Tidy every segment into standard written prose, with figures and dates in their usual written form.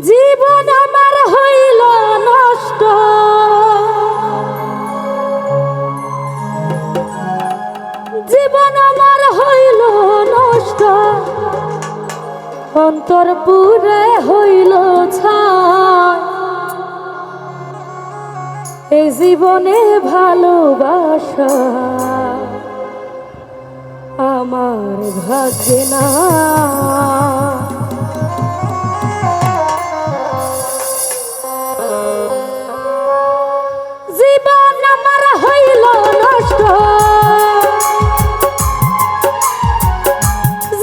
জীবন আমার হইল নষ্ট, জীবন আমার হইল নষ্ট, অন্তর পুরে হইল ছাই। এই জীবনে ভালোবাসা আমার ভাগ্যে না। জীবন আমার হইল নষ্ট,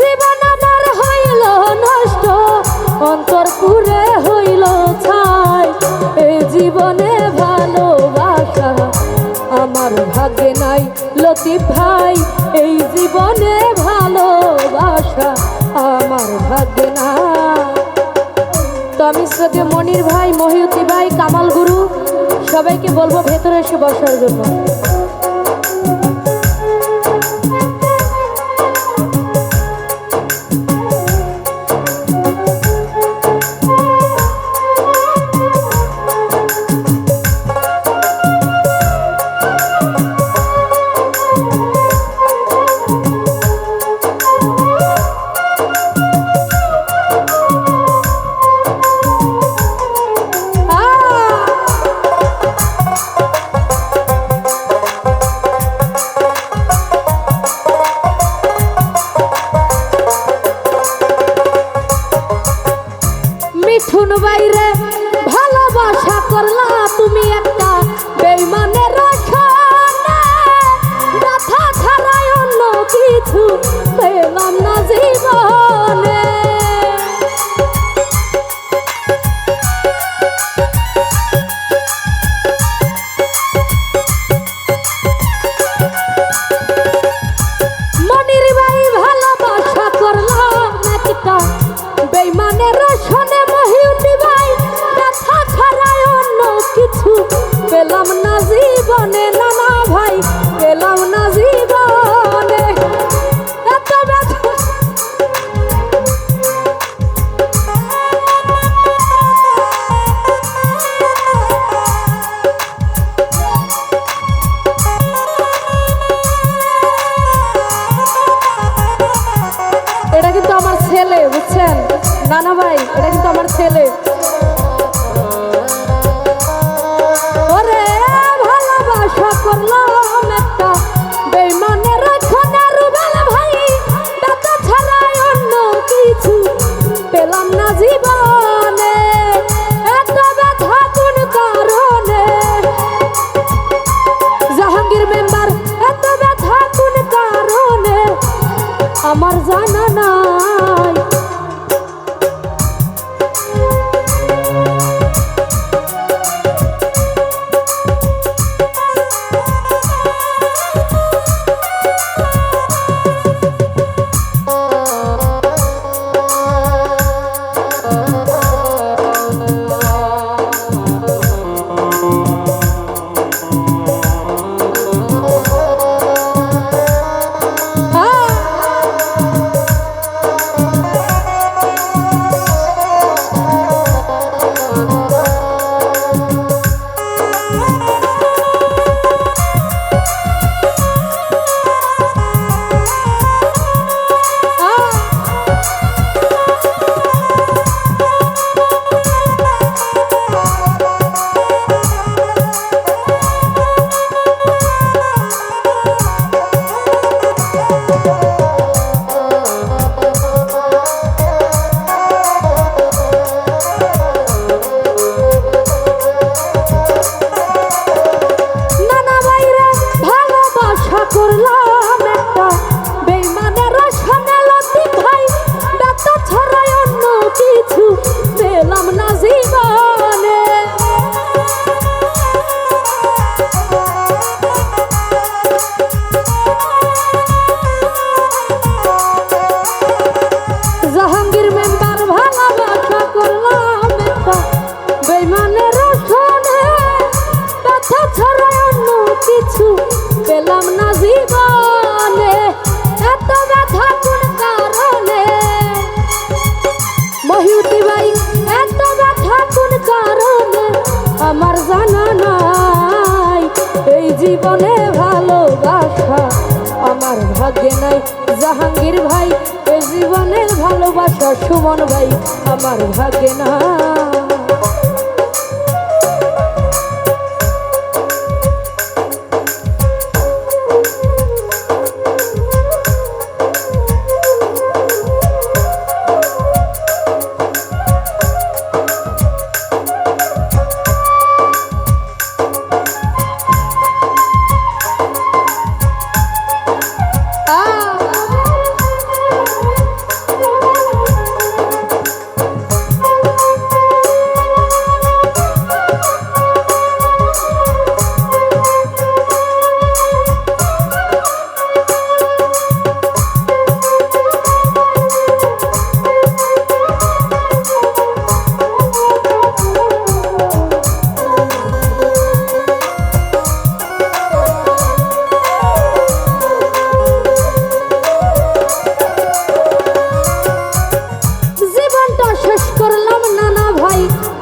জীবন আমার হইল নষ্ট, অন্তর পুরে হইল ছাই। এই জীবনে ভালোবাসা আমার ভাগ্যে নাই লতিফ ভাই, এই জীবনে ভালোবাসা আমার ভাগ্যে না। তো আমি শ্রদ্ধেয় মনির ভাই, মহিউদ্দি ভাই, কামাল গুরু সবাইকে বলবো ভেতরে এসে বসার জন্য। মিঠুন বাইরে ভালোবাসা করলা তুমি একটা বেইমানের রসনে, ব্যথা ছাড়াই অন্য কিছু পেলাম না জীবনে। মনির ভাই ভালোবাসা করলাম একটা বেইমানের রসনে, পেলাম না জীবনে, নানা ভাই পেলাম না জীবনে। এত ব্যথা এটা কিন্তু আমার ছেলে, বুঝছেন নানা ভাই, এটা কিন্তু আমার ছেলে। করলাম একটা বেইমানের রসনে, রুবেল ভাই ব্যথা ছাড়াই অন্য কিছু পেলাম না জীবনে। এত ব্যথা কোন কারণে, জাহাঙ্গীর মেম্বার এত ব্যথা কোন কারণে আমার জানা নাই। ঠিকানা নাই, এই জীবনে ভালোবাসা আমার ভাগ্যে নাই। জাহাঙ্গীর ভাই এই জীবনের ভালোবাসা সুমন ভাই আমার ভাগ্যে নাই।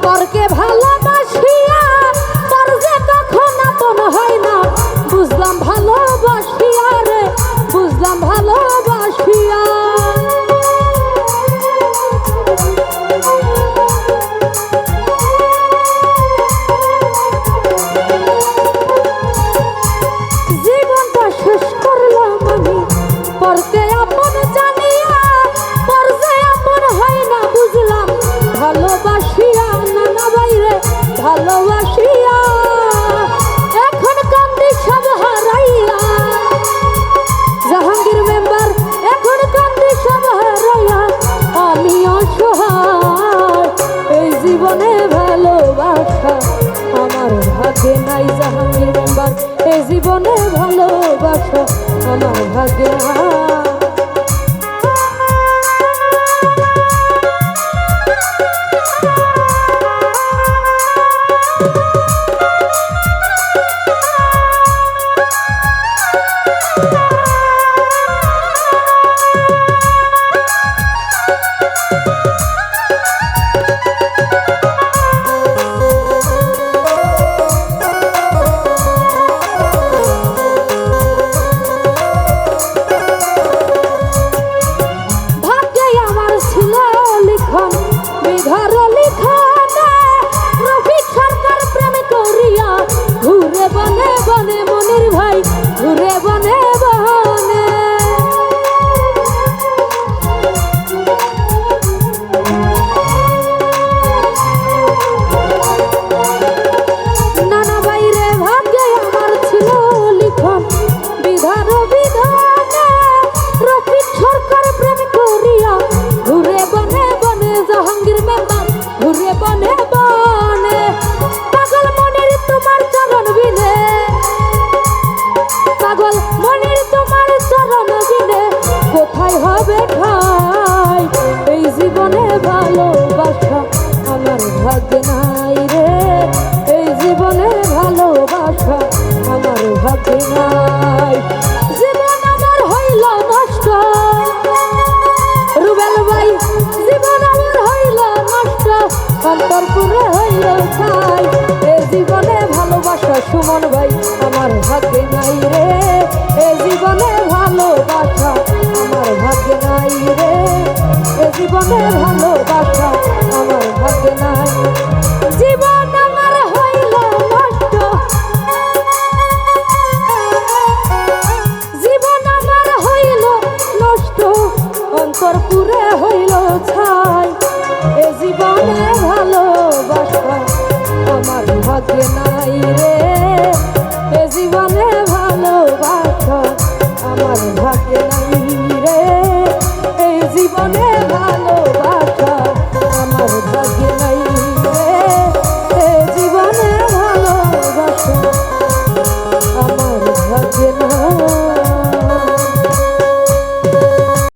তোরকে ভালোবাসিয়া তোর যে কখন আপন হয় না, বুঝলাম ভালোবাসিয়া রে, বুঝলাম ভালোবাসিয়া। জীবনটা শেষ করলাম আমি তোরকে আপন জানিয়া, তোর যে আপন হয় না বুঝলাম ভালোবাসিয়া। ভালোবাসিয়া এখন কান্দি সব হারাইয়া, জাহাঙ্গীর মেম্বার এখন কান্দি সব হারাইয়া, আমি অসহায় এই জীবনে ভালোবাসা আমার ভাগ্যে নাই। জাহাঙ্গীর মেম্বার এই জীবনে ভালোবাসা আমার ভাগ্যে নাই। ভালোবাসা আমার ভাগ্যে নাই রে, এই জীবনে ভালোবাসা আমার ভাগ্যে নাই। জীবন আমার হইল নষ্ট, রুবেল ভাই জীবন আমার হইল নষ্ট, অন্তরপুরে হইল ছাই, এই জীবনে ভালোবাসা সুমন ভাই আমার ভাগ্যে নাই রে, এই জীবনে ভালোবাসা আমার ভাগ্যে নাই রে, এই জীবনে ভালোবাসা আমার ভাগ্যে নাই। জীবন আমার হইল নষ্ট, জীবন আমার হইল নষ্ট, অন্তরপুরে হইল ছাই, এই জীবনে ভালোবাসা আমার ভাগ্যে নাই রে।